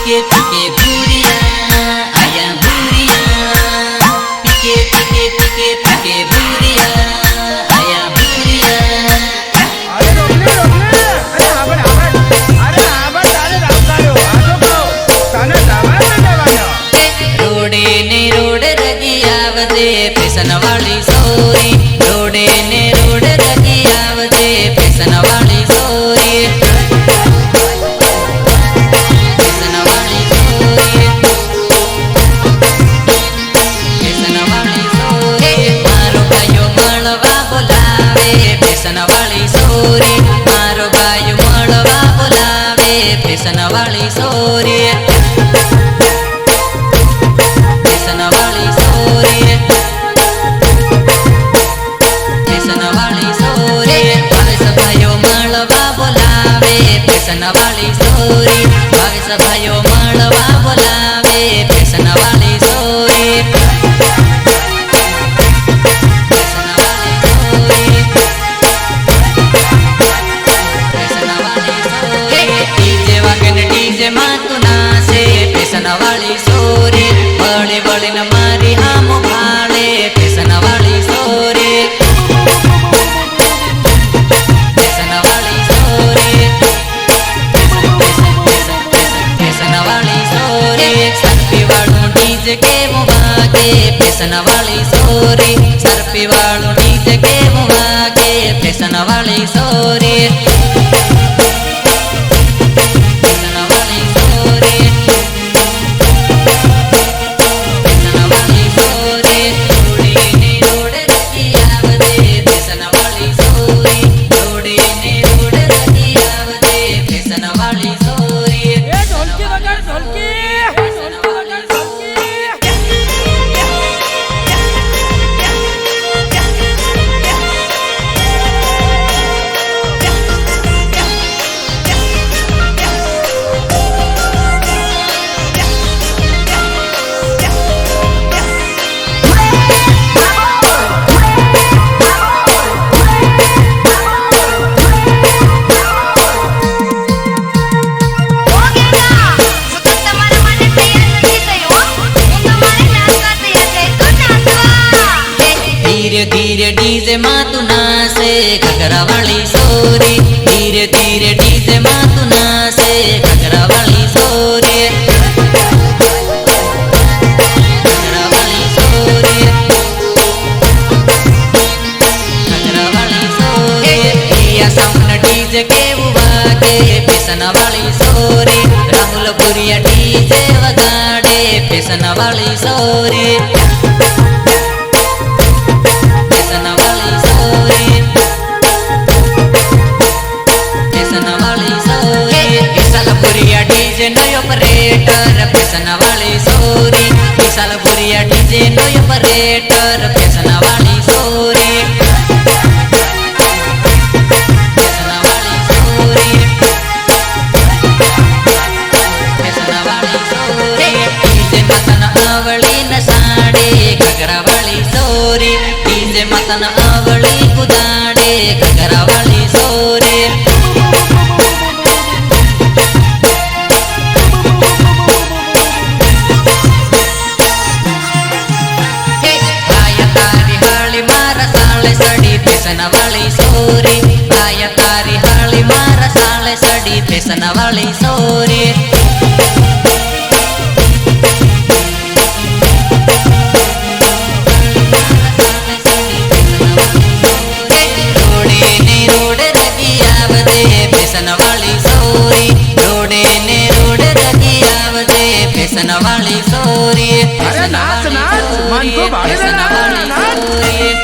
pike pike buria aya buria pike pike pike pike buria aya buria अरे रोकले अरे our तारे रामदायो आजो को तने दवानो रोडे ने रोड रगी आवदे पेसन वाली सोरी रोडे ने रोड रगी आवदे पेसन वाली सोरी पेसन वाली सोरी पेसन वाली सोरी मारो भाइयो मळवा बोलावे पेसन वाली सोरी मारो भाइयो मळवा बोलावे पेसन वाली सोरी वाली सोरी बावीस भाइयों मळवा बोलावे पेसन वाली सोरी पेसन वाली सोरी पेसन वाली सोरी डीजे वागन डीजे मातु नाचे पेसन वाली सोरी बड़े बड़े न मारी हम भाले पेसन वाली सोरी पेसन वाली सोरी के मुवागे पेसन वाली सोरी सरपी वालों डीजे के मुवागे पेसन वाली सोरी पेसन वाली सोरी पेसन वाली सोरी रोडे ने रोड रगी आवदे पेसन वाली सोरी रोडे ने रोड रगी आवदे पेसन वाली सोरी ए ढोलकी बजा ढोलकी धीरे डीजे मातु नाचे घगरा वाली सोरी धीरे धीरे डीजे मातु नाचे घगरा वाली सोरी घगरा वाली सोरी घगरा वाली सोरी या सामने डीजे के बुवागे पेसन वाली सोरी राहुल बुरिया डीजे वगाड़े पेसन वाली सोरी डीजे नो ऑपरेटर पेसन वाली सोरी विशाल बुरिया डीजे नो ऑपरेटर पेसन वाली सोरी पेसन वाली सोरी पेसन वाली सोरी डीजे मतन आवली न साड़े घगरा वाली सोरी डीजे मतन आवली कुदाड़े घगरा वाली सोरी पेसन वाली सोरी आया तारी हाली मारा साले सड़ी पेसन वाली सोरी रोडे ने रोड रगी आवदे पेसन वाली सोरी रोडे ने रोड रगी आवदे पेसन वाली सोरी अरे नाच नाच मन को बाड़े पेसन वाली सोरी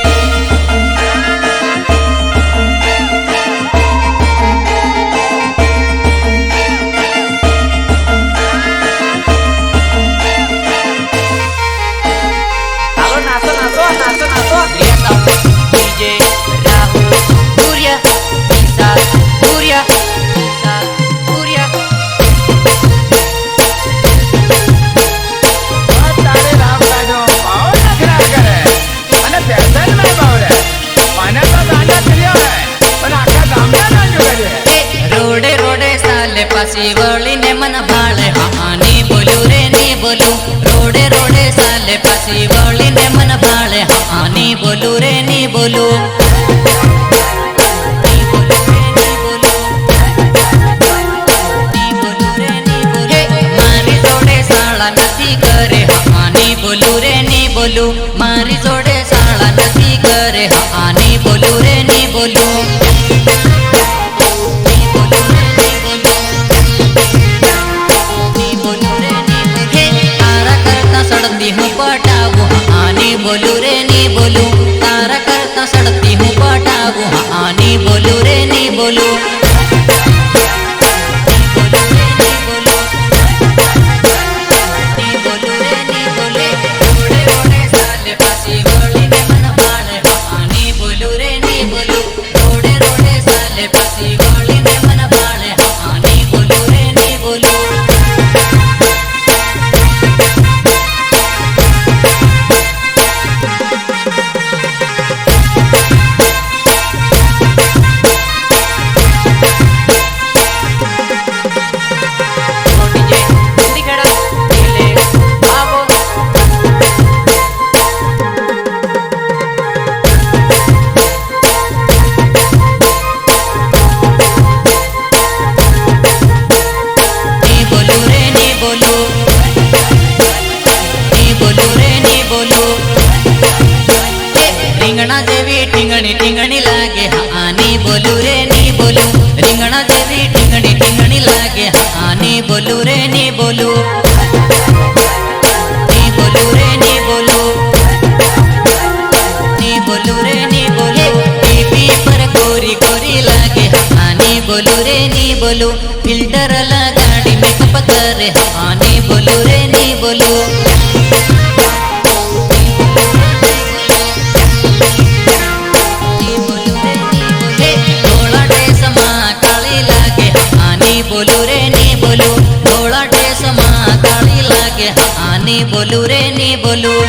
पासी वळीने मन भाळे हानी બોલું રે ની બોલું રોડે રોડે સાલે પાછી વળીને મન ભાળે હા ની બોલું રે ની બોલું ની બોલું રે ની બોલું ની બોલું રે ની બોલું મારી જોડે શાળા નથી કરે હા ની બોલું રે ની બોલું મારી જોડે શાળા નથી કરે હા ની બોલું રે ની બોલું સડતી હું પટાવું આની બોલું રે ની બોલું તારા કરતા સડતી હું પટાવું આની બોલું રે ની બોલું રીંગણા જેવી ટીંગણી ટીંગણી લાગે આની બોલું રે ની બોલું રીંગણા જેવી ટીંગણી ટીંગણી લાગે આની બોલું રે ની બોલું ની બોલું રે ની બોલું ની બોલું રે ની બોલું ટીવી પર કોરી કોરી લાગે આની બોલું રે ની બોલું ફિલ્ટર લગાડી મેકઅપ કરે આની બોલું રે ની બોલું બોલું રે ની બોલું થોડા ટેસમાં કાળી લાગે આની બોલું રે ની બોલું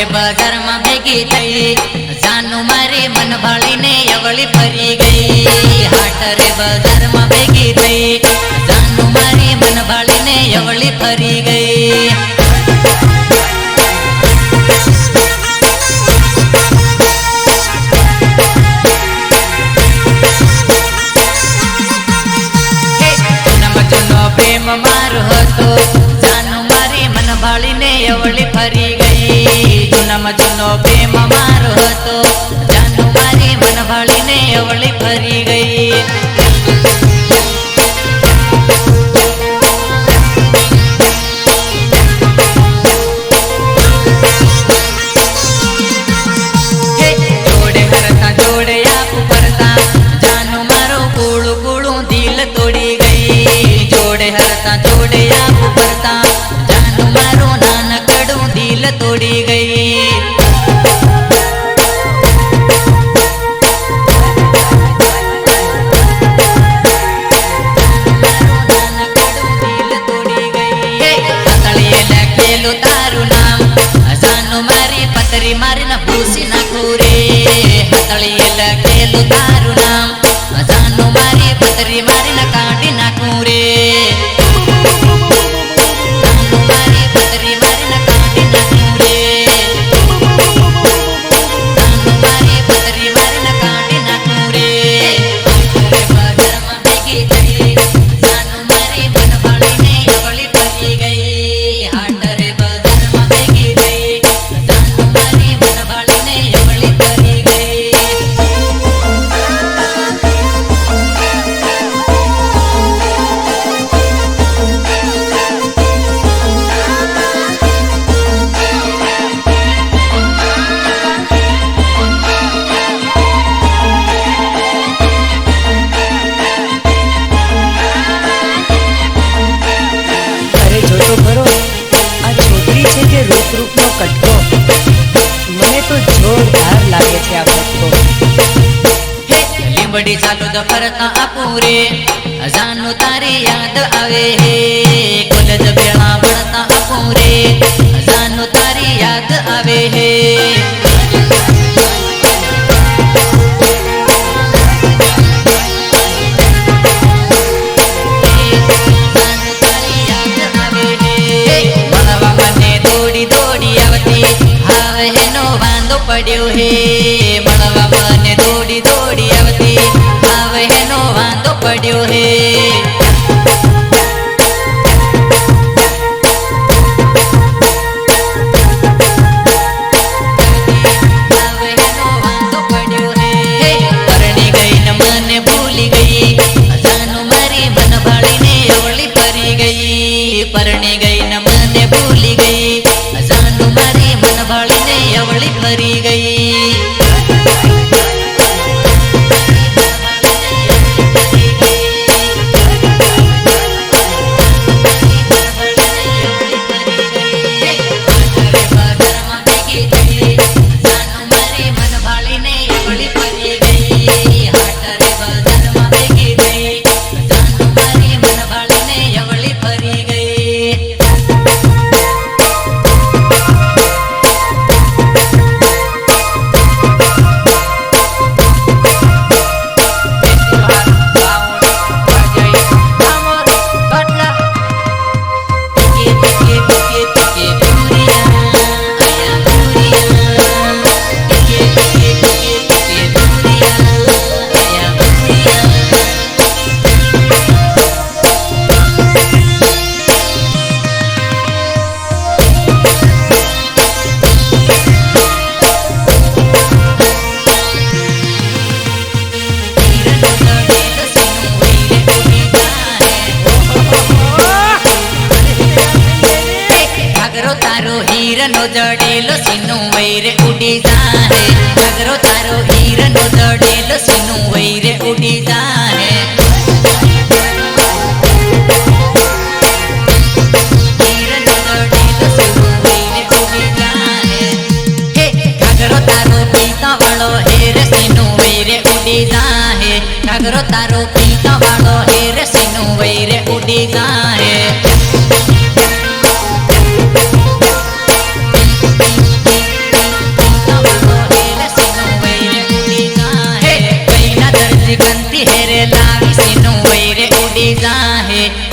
બજારમાં ભેગી થઈ જાનું મારી મન ભાળીને અવળી ફરી ગઈ હાટ રે બજારમાં ભેગી થઈ જાનું મારી મન ભાળીને અવળી ફરી ગઈ પ્રેમ મારો હતો જાનું મારી મન ભાળીને અવળી ફરી ગઈ જૂનામાં જૂનો પ્રેમ મારો હતો જાનું મારી મન ભાળીને અવળી ફરી ગઈ જોડે હરતા જોડે આપું કરતા જાનું મારું કુળું કુળું દિલ તોડી ગઈ જોડે હરતા જોડે આપું કરતા જાનું મારું નાનકડું દિલ તોડી ગઈ વળી ચાલુ તો ફરતા આપુરે જાનું તારી યાદ આવે હે કોલેજ ભેળા ભણતા આપુરે જાનું તારી યાદ આવે હે પડ્યો હે મળવા મને દોડી દોડી આવતી આવે હેનો વાંધો પડ્યો હે આવે હેનો વાંધો પડ્યો હે પરણી ગઈ ને મને ભૂલી ગઈ જાનું મારી મન ભાળીને અવળી ફરી ગઈ પરણી ગઈ ને મને ભૂલી ગઈ જાનું મારી મન ભાળીને અવળી ફરી ગઈ હીરનો જડેલો સીનું વૈરે ઉડી જાહે નગરો તારો હીરનો જડેલો સીનું વૈરે ઉડી જાહે હીરનો જડેલો સીનું વૈરે ઉડી જાહે હે નગરો તારો પીતા વાળો હેરે સીનું વૈરે ઉડી જાહે નગરો તારો પીતા વાળો હેરે સીનું વૈરે ઉડી જાહે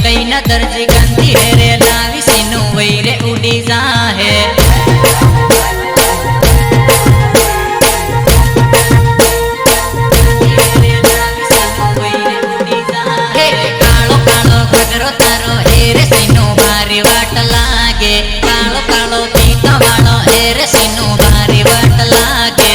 कई न दर्जी गंदी हेरे लावी सीनू वैरे उड़ी जाहे कालो कालो घगरो तारो हेरे सीनू भारी वाट लागे कालो कालो पीता वालो हेरे सीनू भारी वाट लागे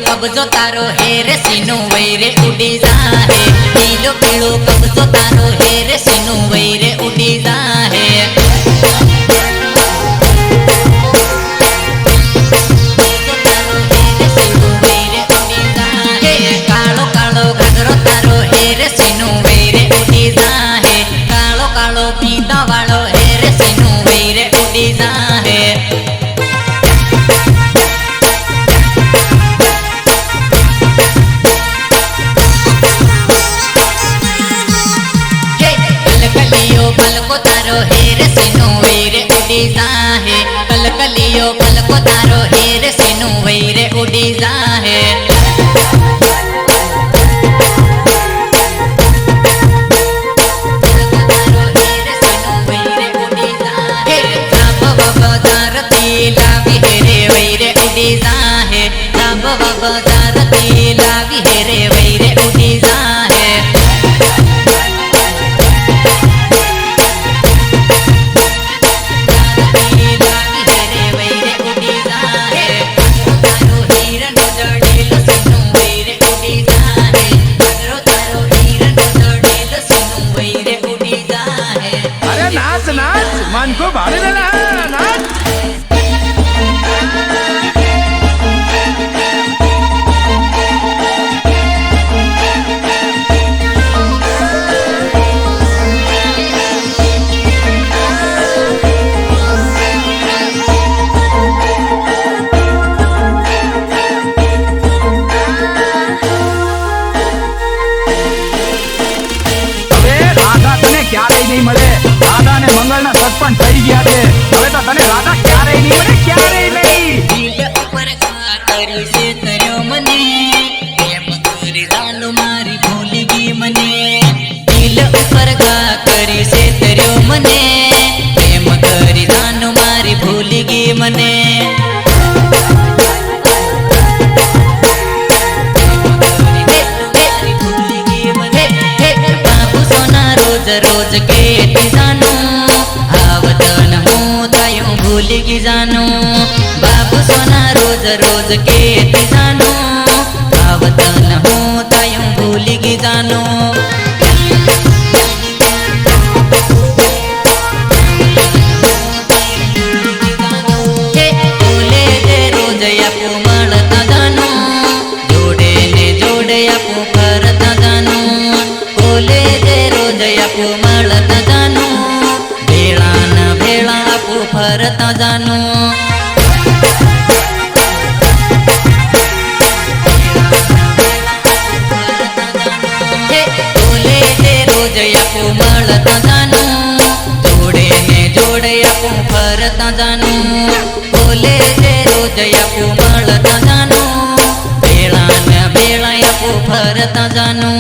कब्जो तारो हेरे सीनू वैरे उड़ी जाहे पीलो पीलो कब्जो तारो हेरे सीनू वैरे उड़ी जाहे कालो कालो घगरो तारो हेरे सीनू वैरे उड़ी जाहे कालो कालो पीता वालो हेरे सीनू वैरे उड़ी जाहे पलको तारो हेरे सीनू वैरे उड़ी जाहे कलकलियो पलको तारो हेरे सीनू वैरे उड़ी जाहे लावी हेरे वैरे उड़ी जाहे लावी हेरे वैरे उड़ी जाहे ક્યારે નહીં. દિલ ઉપર ઘા કરી છેતર્યો મને, પ્રેમ કરી જાનું મારી ભૂલી ગઈ મને. દિલ ઉપર ઘા કરી છેતર્યો મને, પ્રેમ કરી જાનું મારી ભૂલી ગઈ મને. બાપુ સોના રોજ રોજ કેતી જાનું, આવતન હું થયું ભૂલી ગઈ જાનું. બાપુ સોના રોજ રોજ કેતી જાનું, આવતન હું થયું ભૂલી ગઈ જાનું. ફરતા જાનું બોલે તે રોજ આપું મળતા જાનું, જોડે ને જોડે આપું ફરતા જાનું. બોલે તે રોજ આપું મળતા જાનું, ભેળા ને ભેળા આપું ફરતા જાનું.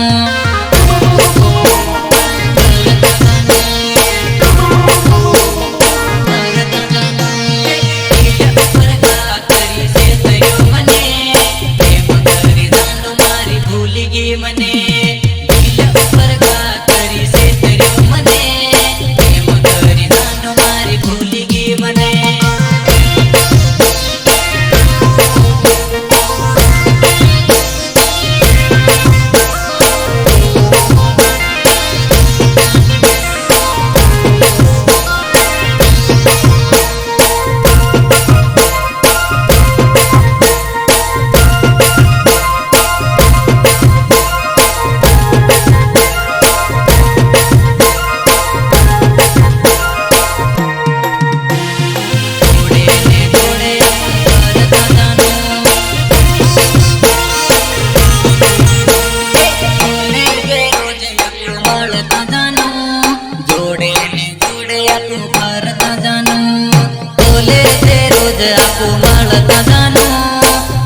આપું મળતા જાનું,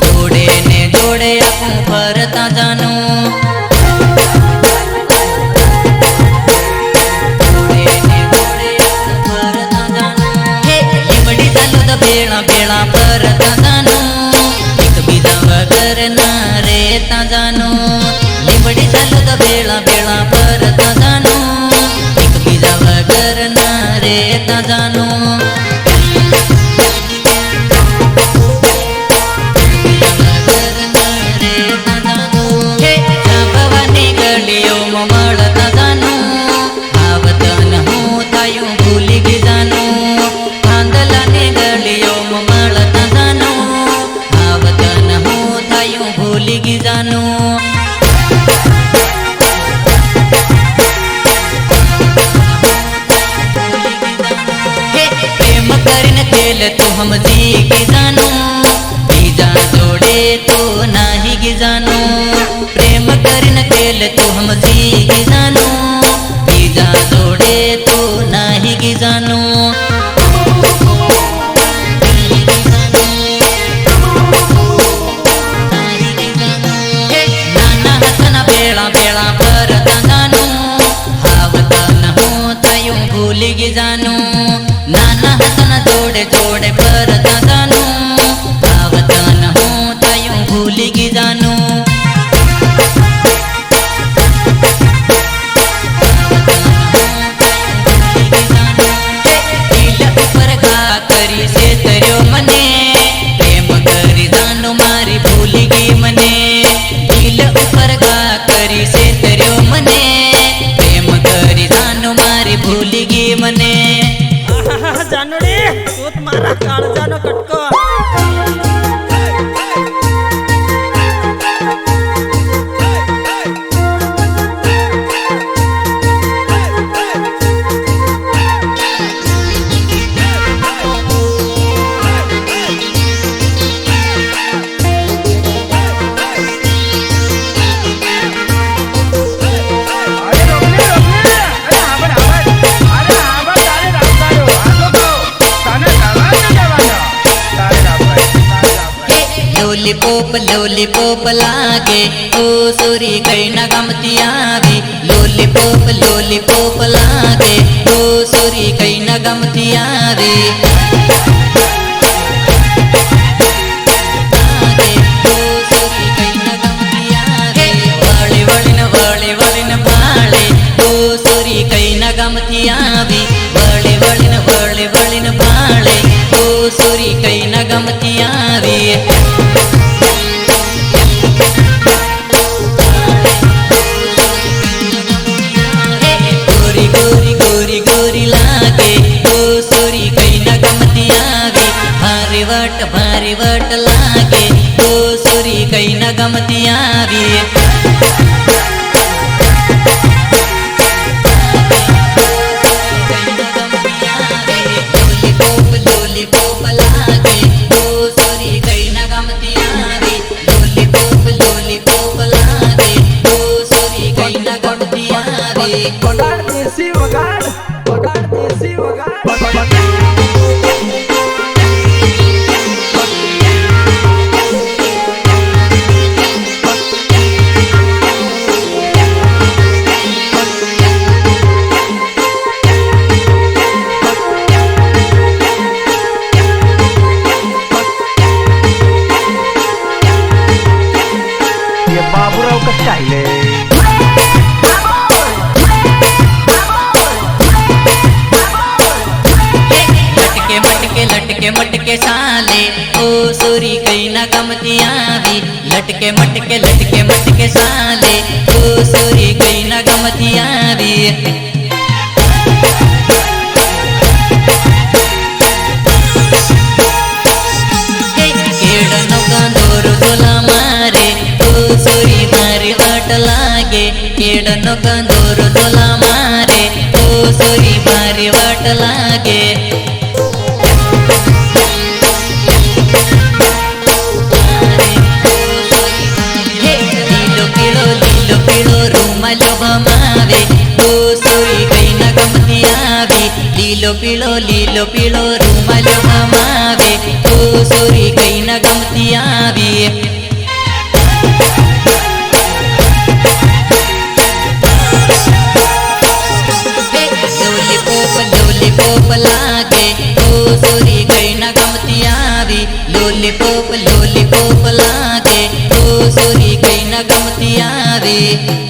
જોડે ને જોડે આપું ફરતા જાનું. લીમડી ચાલો તો ભેળા ભેળા ફરતા જાનું, એકબીજા વગર ના રેતા જાનું. લીમડી ચાલો તો ભેળા ભેળા ફરતા જાનું, એકબીજા વગર ના રેતા જાનું. તું સમજી કે જાનું, બીજા જોડે તો નાહી કે જાનું. પ્રેમ કરીને ખેલ તું સમજી કે જાનું, બીજા જોડે તો નાહી કે જાનું. નાના હસના ભેળા ભેળા ફરતા જાનું, આવતા ન હું થયું ભૂલી કે જાનું. નાના હસના જોડે જોડે ફરતા જાનું, આવતા ન હું થયું ભૂલી કે જાનું. દિલ ઉપર ઘા કરી છેતર્યો મને, પ્રેમ કરી જાનું મારી ભૂલી ગઈ મને. દિલ ઉપર ઘા કરી છેતર્યો મને, પ્રેમ કરી જાનું મારી ભૂલી ગઈ મને. જાનુડી તું મારા કાળજાનો કટકો. લોલીપોપ લાગે ઓ સોરી કઈ ના ગમતી આવી લોલીપોપ લાગે ઓ સોરી કઈ ના ગમતી આવી ગમતી આવી વળીને ભાળે ઓ સોરી કઈ ના ગમતી આવી ગોરી લાગે ઓ સોરી કઈ ના ગમતી આવી ભારે વટ લાગે ઓ સોરી કઈ ના ગમતી આવી વગાડ દેશી વગાડ ये बाबूराव का स्टाइल है मटके साले ओ सोरी कई ना गमती आवी लटके साले ओ सोरी कई ना गमती आवी केड़नो कंदोरो तोला मारे ओ सोरी मारी वाट लागे केड़नो कंदोरो तोला मारे ओ सोरी मारी वाट लागे ભમાવે ઓ સોરી કઈ ના ગમતી આવી લીલો પીળો રૂમાલ ભમાવે ઓ સોરી કઈ ના ગમતી આવી લોલીપોપ લાગે ઓ સોરી કઈ ના ગમતી આવી લોલીપોપ લાગે ઓ સોરી કઈ ના ગમતી આવી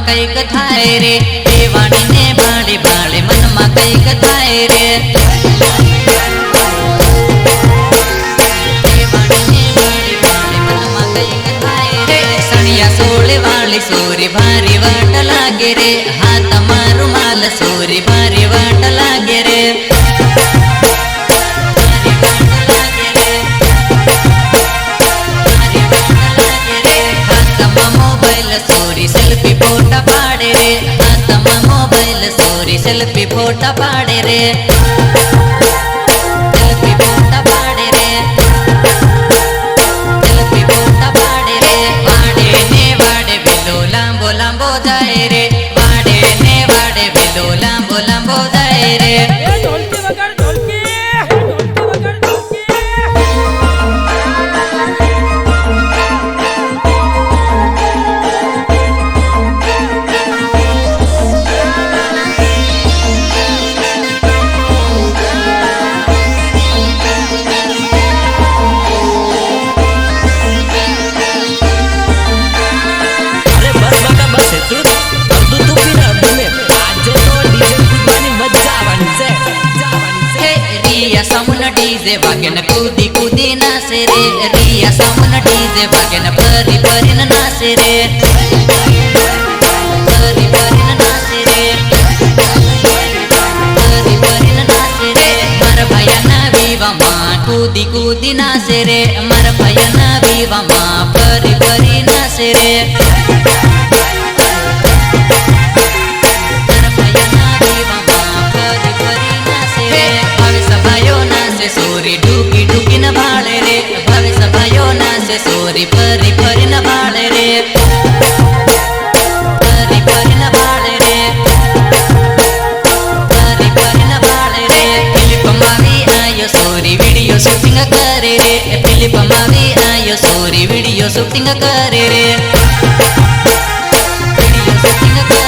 કઈક થાય રે એ વાણીને ભાળે મનમાં કઈક થાય રે સણિયા સોળે વાળી સોરી ભારી વાટ લાગે રે હા તમારું માલ સોરી ભારી વાટ લાગે રે સોરી સેલ્ફી ફોટા પાડે રે હાથમાં મોબાઈલ સોરી સેલ્ફી ફોટા પાડે રે સેલ્ફી ફોટા પાડે રે વાડે વેલો લાંબો જાય રે વાડે વેલો લાંબો જાય રે ઢોલકી વગાડ ઢોલકી ડીજે વાગે ને કૂદી કૂદી નાસે રે રિયા સામન ડીજે વાગે ને ફરી ફરીને નાસે રે ફરી ફરીને નાસે રે ફરી ફરીને નાસે રે મારા ભાઈના વિવાહમાં કૂદી કૂદી નાસે રે મારા ભાઈના વિવાહમાં ફરી ફરી નાસે રે સોરી ડૂકી ડૂકી ન ભાળે રે ભવે સભાયો નાસે સોરી ફરી ફરી ન ભાળે રે ફરી ફરી ન ભાળે રે ફરી ફરી ન ભાળે રે ફિલિપમાં આવી આયો સોરી વિડિયો શૂટિંગ કરે રે ફિલિપમાં આવી આયો સોરી વિડિયો શૂટિંગ કરે રે વિડિયો શૂટિંગ કરે